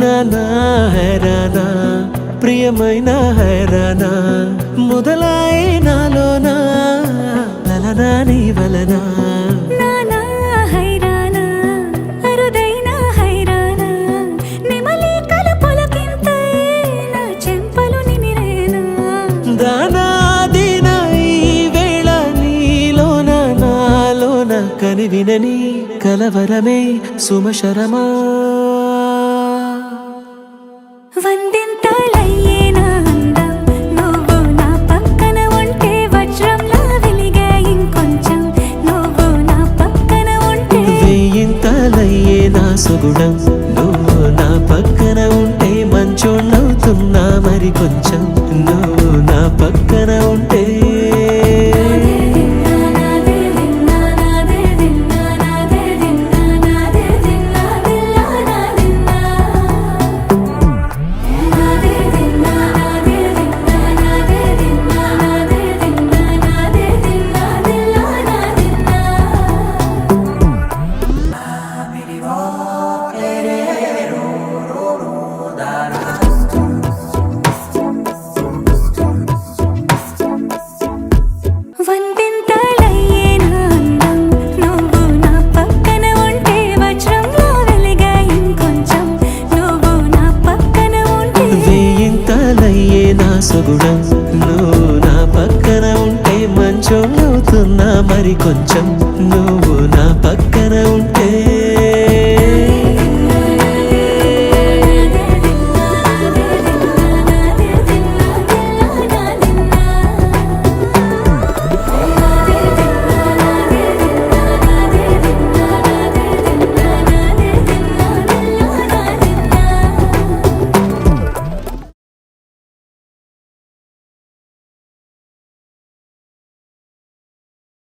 నానా హైరానా ప్రియమైన హైరానా మొదలాయి నాలోనా లలనా నీ వలనా నానా హైరానా అరుదైన హైరానా నెమలి కలుపులకింతై నా చెంపలు నిమిరేనా దానా దీనా ఈ వేళ నీలోన నాలోన కనివినని కలవరమే సుమశరమా వందింతలయ్యేనా అందం నువ్వు నా పక్కన ఉంటే వజ్రంలా వెలిగే ఇంకొంచెం నువ్వు నా పక్కన ఉంటే వేయింతలయ్యే నా సుగుణం నువ్వు నా పక్కన ఉంటే మంచోళ్ళవుతున్నా మరి కొంచెం నువ్వు నా పక్కన ఉంటే వందింతలయ్యేనా అందం నువ్వు నా పక్కన ఉంటే వజ్రంలా వెలిగే ఇంకొంచెం నువ్వు నా పక్కన ఉంటే వేయింతలయ్యే నా సుగుణం నువ్వు నా పక్కన ఉంటే మంచోళ్ళవుతున్నా మరి కొంచెం